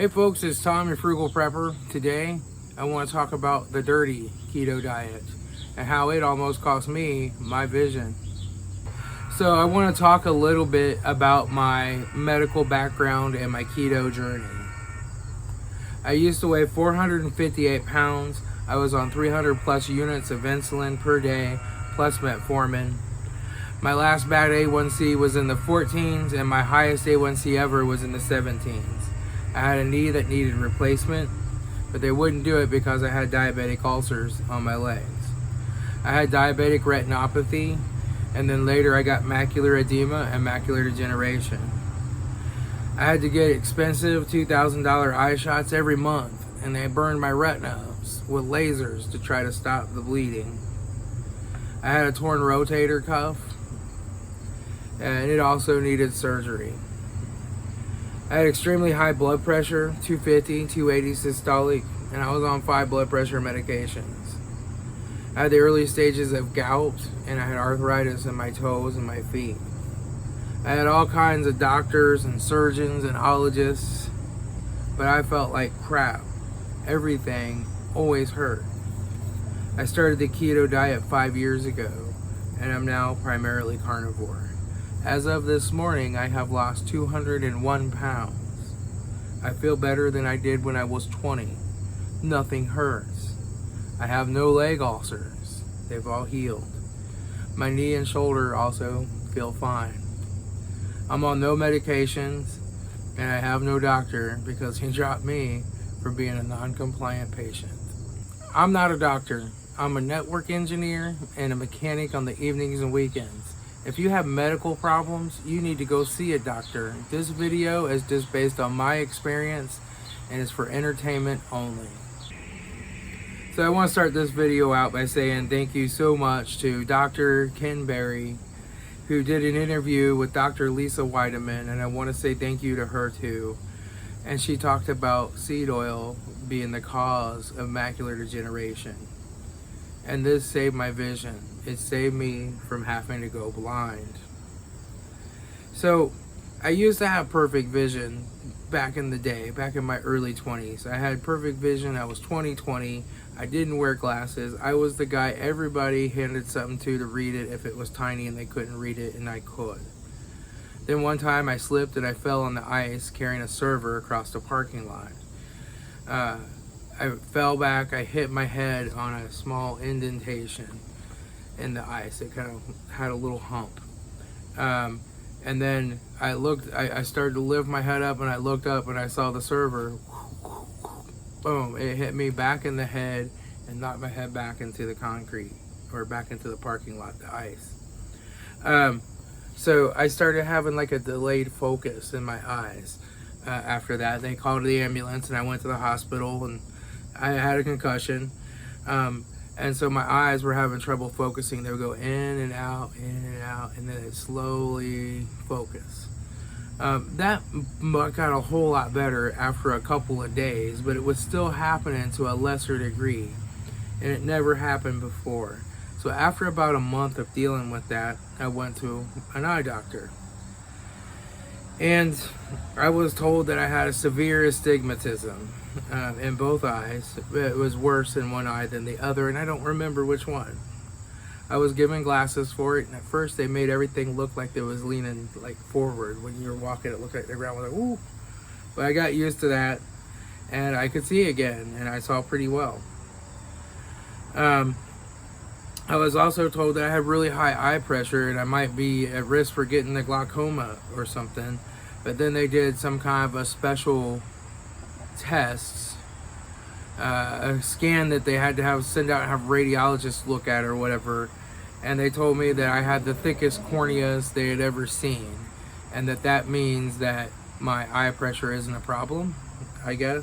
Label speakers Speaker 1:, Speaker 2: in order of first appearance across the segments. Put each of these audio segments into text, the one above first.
Speaker 1: Hey folks, it's Tom, your FrugalPrepper. Today, I want to talk about the dirty keto diet and how it almost cost me my vision. So I want to talk a little bit about my medical background and my keto journey. I used to weigh 458 pounds. I was on 300 plus units of insulin per day, plus metformin. My last bad A1C was in the 14s, and my highest A1C ever was in the 17s. I had a knee that needed replacement, but they wouldn't do it because I had diabetic ulcers on my legs. I had diabetic retinopathy, and then later I got macular edema and macular degeneration. I had to get expensive $2,000 eye shots every month, and they burned my retinas with lasers to try to stop the bleeding. I had a torn rotator cuff, and it also needed surgery. I had extremely high blood pressure, 250, 280 systolic, and I was on 5 blood pressure medications. I had the early stages of gout, and I had arthritis in my toes and my feet. I had all kinds of doctors and surgeons and ologists, but I felt like crap. Everything always hurt. I started the keto diet 5 years ago, and I'm now primarily carnivore. As of this morning, I have lost 201 pounds. I feel better than I did when I was 20. Nothing hurts. I have no leg ulcers. They've all healed. My knee and shoulder also feel fine. I'm on no medications, and I have no doctor because he dropped me for being a non-compliant patient. I'm not a doctor. I'm a network engineer and a mechanic on the evenings and weekends. If you have medical problems, you need to go see a doctor. This video is just based on my experience and is for entertainment only. So I want to start this video out by saying thank you so much to Dr. Ken Berry, who did an interview with Dr. Lisa Wiedeman, and I want to say thank you to her too. And she talked about seed oil being the cause of macular degeneration. And this saved my vision. It saved me from having to go blind. So I used to have perfect vision back in the day, back in my early 20s. I had perfect vision. I was 20/20. I didn't wear glasses. I was the guy everybody handed something to read it if it was tiny and they couldn't read it, and I could. Then one time I slipped and I fell on the ice carrying a server across the parking lot. I fell back. I hit my head on a small indentation in the ice. It kind of had a little hump. And then I started to lift my head up, and I looked up and I saw the server. Boom, it hit me back in the head and knocked my head back into the concrete, or back into the parking lot, the ice. So I started having like a delayed focus in my eyes. After that, they called the ambulance and I went to the hospital, and I had a concussion. And so my eyes were having trouble focusing. They would go in and out, and then it slowly focus. That got a whole lot better after a couple of days, but it was still happening to a lesser degree, and it never happened before. So after about a month of dealing with that, I went to an eye doctor. And I was told that I had a severe astigmatism in both eyes. It was worse in one eye than the other, and I don't remember which one. I was given glasses for it, and at first they made everything look like it was leaning like forward. When you were walking, it looked like the ground was like, ooh. But I got used to that, and I could see again, and I saw pretty well. I was also told that I had really high eye pressure, and I might be at risk for getting the glaucoma or something. But then they did some kind of a special tests, a scan that they had to send out and have radiologists look at or whatever, and they told me that I had the thickest corneas they had ever seen, and that means that my eye pressure isn't a problem, I guess.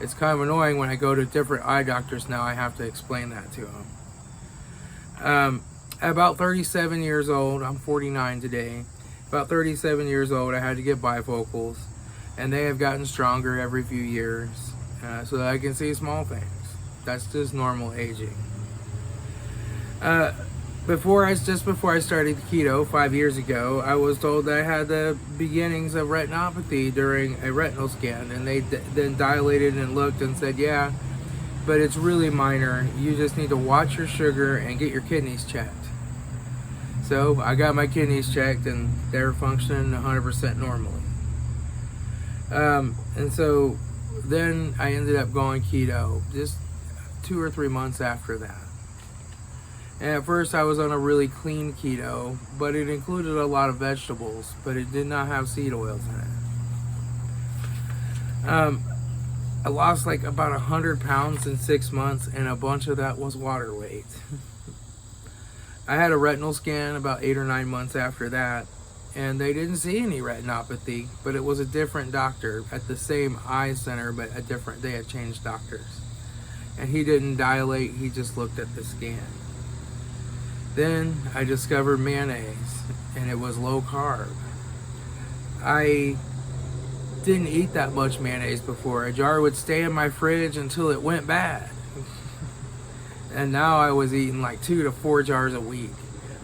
Speaker 1: It's kind of annoying when I go to different eye doctors now. I have to explain that to them. At about 37 years old, I'm 49 today. About 37 years old, I had to get bifocals, and they have gotten stronger every few years, so that I can see small things. That's just normal aging. before I started keto 5 years ago, I was told that I had the beginnings of retinopathy during a retinal scan, and they then dilated and looked and said, yeah, but it's really minor. You just need to watch your sugar and get your kidneys checked. So I got my kidneys checked, and they're functioning 100% normally. And so then I ended up going keto just 2 or 3 months after that. And at first I was on a really clean keto, but it included a lot of vegetables, but it did not have seed oils in it. I lost like about 100 pounds in 6 months, and a bunch of that was water weight. I had a retinal scan about 8 or 9 months after that, and they didn't see any retinopathy, but it was a different doctor at the same eye center, but they had changed doctors. And he didn't dilate, he just looked at the scan. Then I discovered mayonnaise, and it was low carb. I didn't eat that much mayonnaise before. A jar would stay in my fridge until it went bad. And now I was eating like 2 to 4 jars a week.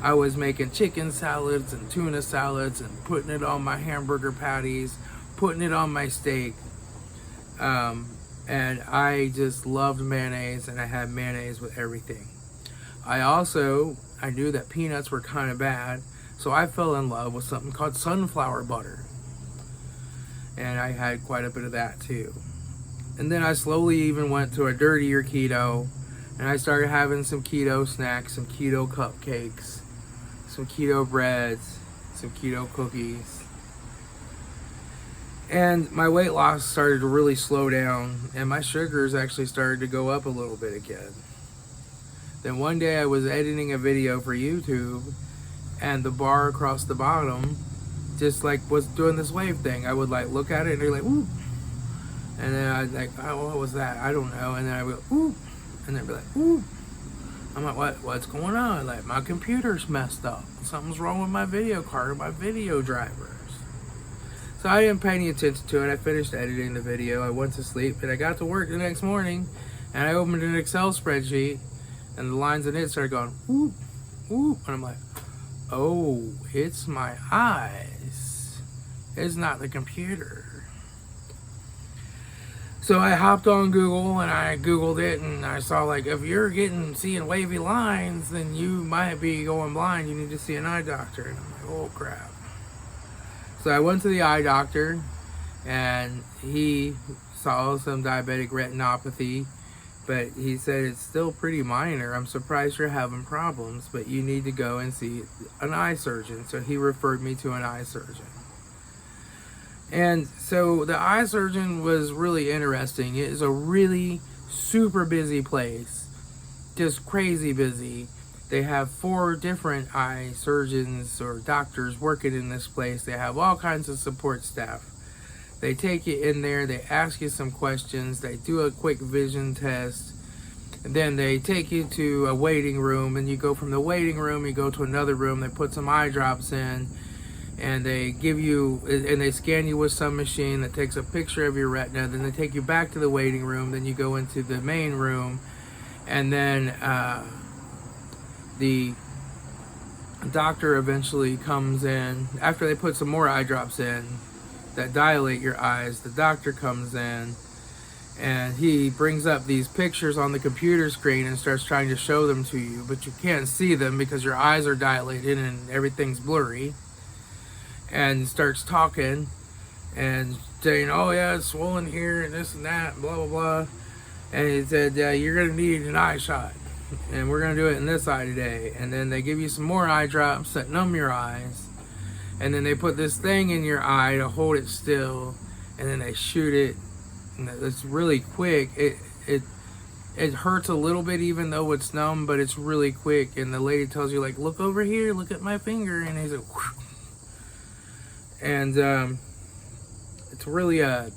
Speaker 1: I was making chicken salads and tuna salads and putting it on my hamburger patties, putting it on my steak. And I just loved mayonnaise, and I had mayonnaise with everything. I knew that peanuts were kind of bad, so I fell in love with something called sunflower butter. And I had quite a bit of that too. And then I slowly even went to a dirtier keto, and I started having some keto snacks, some keto cupcakes, some keto breads, some keto cookies. And my weight loss started to really slow down, and my sugars actually started to go up a little bit again. Then one day I was editing a video for YouTube, and the bar across the bottom just like was doing this wave thing. I would like look at it and they're like, ooh. And then I'd like, oh, what was that? I don't know. And then I would go, ooh. And they'd be like, ooh. I'm like, what's going on? Like, my computer's messed up. Something's wrong with my video card or my video drivers. So I didn't pay any attention to it. I finished editing the video. I went to sleep, and I got to work the next morning, and I opened an Excel spreadsheet, and the lines in it started going, ooh, ooh. And I'm like, oh, it's my eyes. It's not the computer. So I hopped on Google, and I Googled it, and I saw, like, if you're seeing wavy lines, then you might be going blind. You need to see an eye doctor. And I'm like, oh, crap. So I went to the eye doctor, and he saw some diabetic retinopathy, but he said it's still pretty minor. I'm surprised you're having problems, but you need to go and see an eye surgeon. So he referred me to an eye surgeon. And so the eye surgeon was really interesting. It is a really super busy place, just crazy busy. They have 4 different eye surgeons or doctors working in this place. They have all kinds of support staff. They take you in there, they ask you some questions, they do a quick vision test, and then they take you to a waiting room, and you go from the waiting room, you go to another room, they put some eye drops in, and they they scan you with some machine that takes a picture of your retina. Then they take you back to the waiting room, then you go into the main room, and then the doctor eventually comes in. After they put some more eye drops in that dilate your eyes, the doctor comes in, and he brings up these pictures on the computer screen and starts trying to show them to you, but you can't see them because your eyes are dilated and everything's blurry. And starts talking and saying, oh yeah, it's swollen here and this and that, blah blah blah. And he said, you're gonna need an eye shot, and we're gonna do it in this eye today. And then they give you some more eye drops that numb your eyes, and then they put this thing in your eye to hold it still, and then they shoot it, and it's really quick. It hurts a little bit even though it's numb, but it's really quick. And the lady tells you, like, look over here, look at my finger, and he's like, whoosh. And it's really a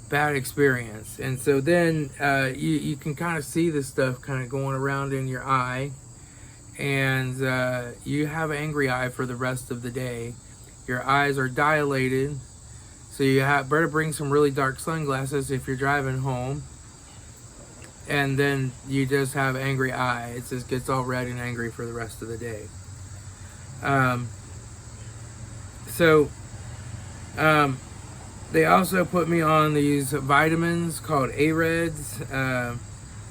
Speaker 1: bad experience. And so then you can kind of see this stuff kind of going around in your eye, and you have an angry eye for the rest of the day. Your eyes are dilated, so you better bring some really dark sunglasses if you're driving home. and then you just have angry eyes. It just gets all red and angry for the rest of the day. They also put me on these vitamins called AREDs.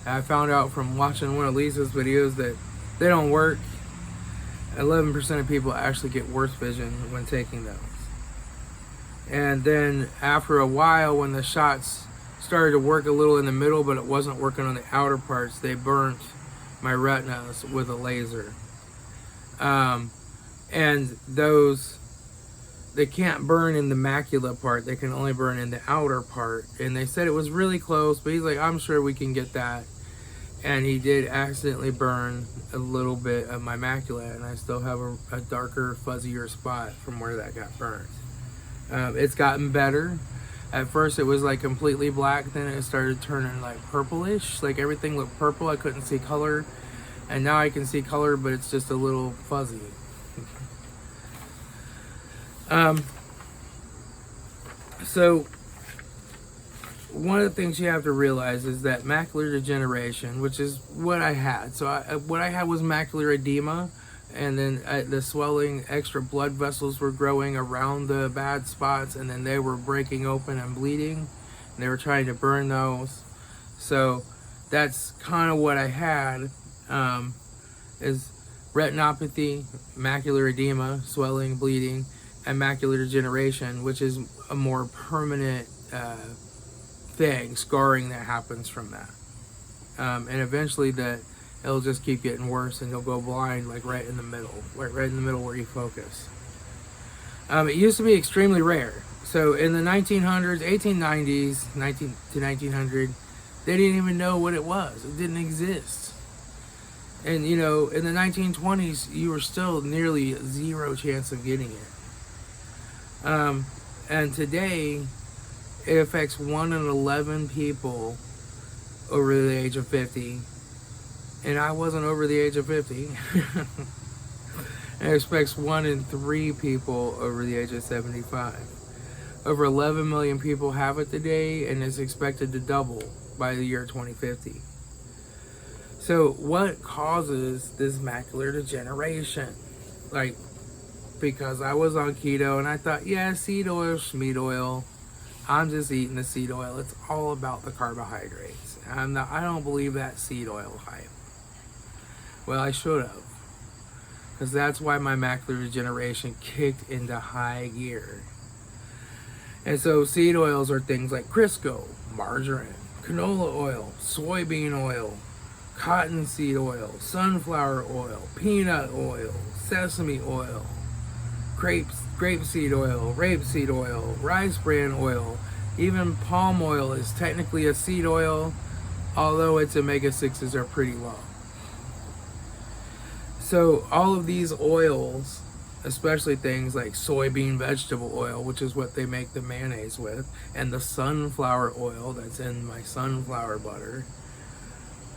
Speaker 1: I found out from watching one of Lisa's videos that they don't work. 11% of people actually get worse vision when taking those. And then after a while, when the shots started to work a little in the middle, but it wasn't working on the outer parts, they burnt my retinas with a laser. And those, they can't burn in the macula part, they can only burn in the outer part. And they said it was really close, but he's like, I'm sure we can get that. And he did accidentally burn a little bit of my macula, and I still have a darker, fuzzier spot from where that got burned. It's gotten better. At first it was like completely black, then it started turning like purplish, like everything looked purple. I couldn't see color, and now I can see color, but it's just a little fuzzy. So one of the things you have to realize is that macular degeneration, which is what I had. So what I had was macular edema, and then the swelling, extra blood vessels were growing around the bad spots, and then they were breaking open and bleeding, and they were trying to burn those. So that's kind of what I had, is retinopathy, macular edema, swelling, bleeding, and macular degeneration, which is a more permanent thing, scarring that happens from that. And eventually it'll just keep getting worse, and you'll go blind like right in the middle, right in the middle where you focus. It used to be extremely rare. So in the 1900s, 1890s, 1900, they didn't even know what it was. It didn't exist. And you know, in the 1920s, you were still nearly zero chance of getting it. And today, it affects 1 in 11 people over the age of 50. And I wasn't over the age of 50. It affects 1 in 3 people over the age of 75. Over 11 million people have it today, and it's expected to double by the year 2050. So what causes this macular degeneration? Like, because I was on keto and I thought, yeah, seed oil, schmeat oil. I'm just eating the seed oil. It's all about the carbohydrates. I don't believe that seed oil hype. Well, I should have. Because that's why my macular degeneration kicked into high gear. And so seed oils are things like Crisco, margarine, canola oil, soybean oil, cottonseed oil, sunflower oil, peanut oil, sesame oil, grapeseed oil, rapeseed oil, rice bran oil. Even palm oil is technically a seed oil, although its omega-6s are pretty low. So all of these oils, especially things like soybean vegetable oil, which is what they make the mayonnaise with, and the sunflower oil that's in my sunflower butter,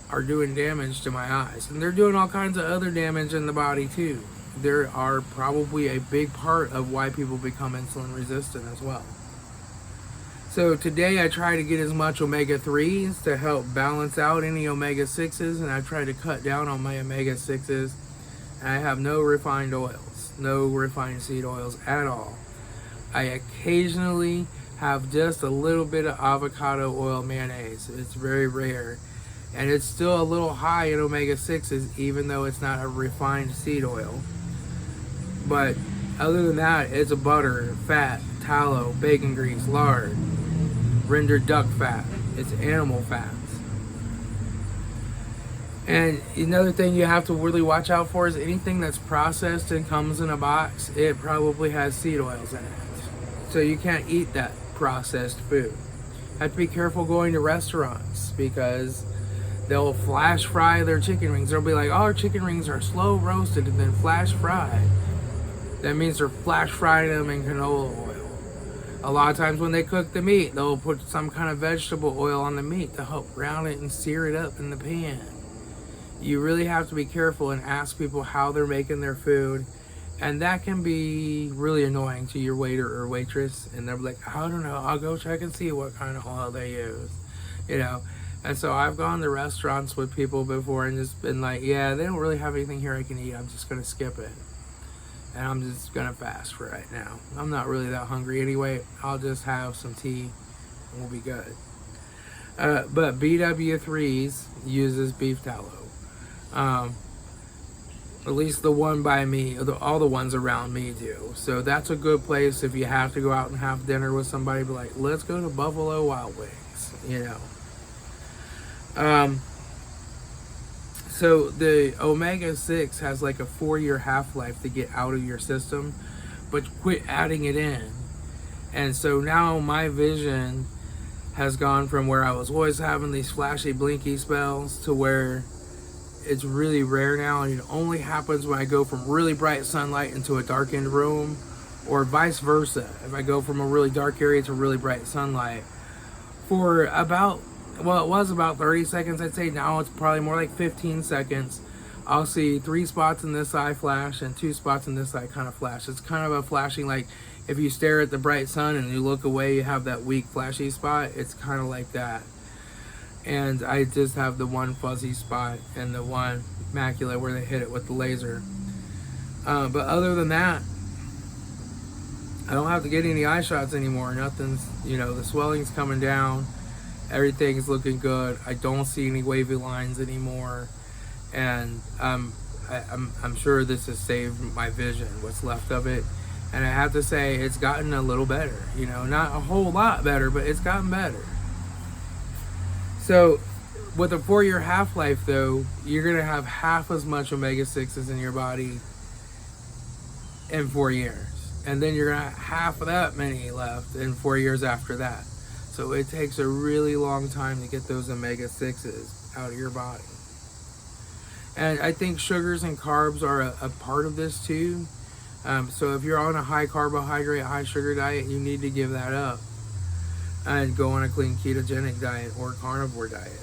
Speaker 1: are doing damage to my eyes. And they're doing all kinds of other damage in the body too. There are probably a big part of why people become insulin resistant as well. So today I try to get as much omega-3s to help balance out any omega-6s, and I try to cut down on my omega-6s. And I have no refined oils, no refined seed oils at all. I occasionally have just a little bit of avocado oil mayonnaise. It's very rare. And it's still a little high in omega-6s, even though it's not a refined seed oil. But other than that, it's a butter, fat, tallow, bacon grease, lard, rendered duck fat. It's animal fats. And another thing you have to really watch out for is anything that's processed and comes in a box, it probably has seed oils in it. So you can't eat that processed food. Have to be careful going to restaurants, because they'll flash fry their chicken wings. They'll be like, oh, our chicken wings are slow roasted and then flash fried. That means they're flash frying them in canola oil. A lot of times when they cook the meat, they'll put some kind of vegetable oil on the meat to help brown it and sear it up in the pan. You really have to be careful and ask people how they're making their food. And that can be really annoying to your waiter or waitress. And they'll be like, I don't know, I'll go check and see what kind of oil they use. You know, And so I've gone to restaurants with people before and just been like, yeah, they don't really have anything here I can eat. I'm just going to skip it. And I'm just going to fast for right now. I'm not really that hungry anyway. I'll just have some tea and we'll be good. But BW3s uses beef tallow. At least the one by me, all the ones around me do. So that's a good place if you have to go out and have dinner with somebody. Be like, let's go to Buffalo Wild Wings, you know. So the omega-6 has like a 4-year half-life to get out of your system, but quit adding it in. And so now my vision has gone from where I was always having these flashy blinky spells to where it's really rare now, and it only happens when I go from really bright sunlight into a darkened room, or vice versa. If I go from a really dark area to really bright sunlight for about, well, it was about 30 seconds, I'd say. Now it's probably more like 15 seconds. I'll see 3 spots in this eye flash and 2 spots in this eye kind of flash. It's kind of a flashing, like if you stare at the bright sun and you look away, you have that weak flashy spot. It's kind of like that. And I just have the one fuzzy spot and the one macula where they hit it with the laser. But other than that, I don't have to get any eye shots anymore. Nothing's, you know, the swelling's coming down. Everything's looking good. I don't see any wavy lines anymore. And I'm sure this has saved my vision, what's left of it. And I have to say, it's gotten a little better. You know, not a whole lot better, but it's gotten better. So with a 4-year half-life though, you're gonna have half as much omega-6s in your body in 4 years. And then you're gonna have half of that many left in 4 years after that. So it takes a really long time to get those omega-6s out of your body. And I think sugars and carbs are a part of this too. So if you're on a high carbohydrate, high sugar diet, you need to give that up and go on a clean ketogenic diet or carnivore diet.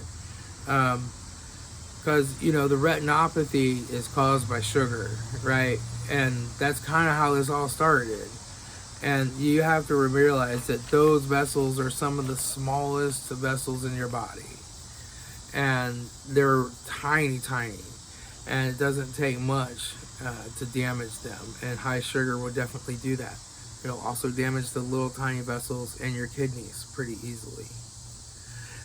Speaker 1: Because, you know, the retinopathy is caused by sugar, right? And that's kind of how this all started. And you have to realize that those vessels are some of the smallest vessels in your body. And they're tiny, tiny. And it doesn't take much to damage them. And high sugar will definitely do that. It'll also damage the little tiny vessels in your kidneys pretty easily.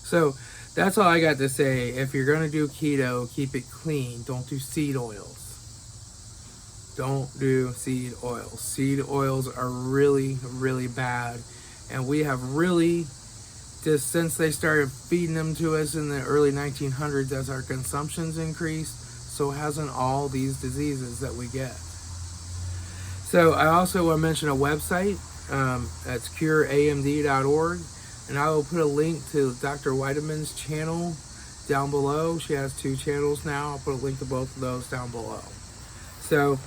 Speaker 1: So that's all I got to say. If you're going to do keto, keep it clean. Don't do seed oils. Don't do seed oils. Seed oils are really, really bad. And we have really, just since they started feeding them to us in the early 1900s, as our consumption's increased, so hasn't all these diseases that we get. So I also want to mention a website. That's cureamd.org. And I will put a link to Dr. Wiedeman's channel down below. She has 2 channels now. I'll put a link to both of those down below. So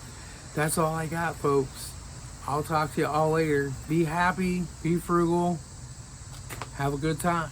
Speaker 1: that's all I got, folks. I'll talk to you all later. Be happy, be frugal, have a good time.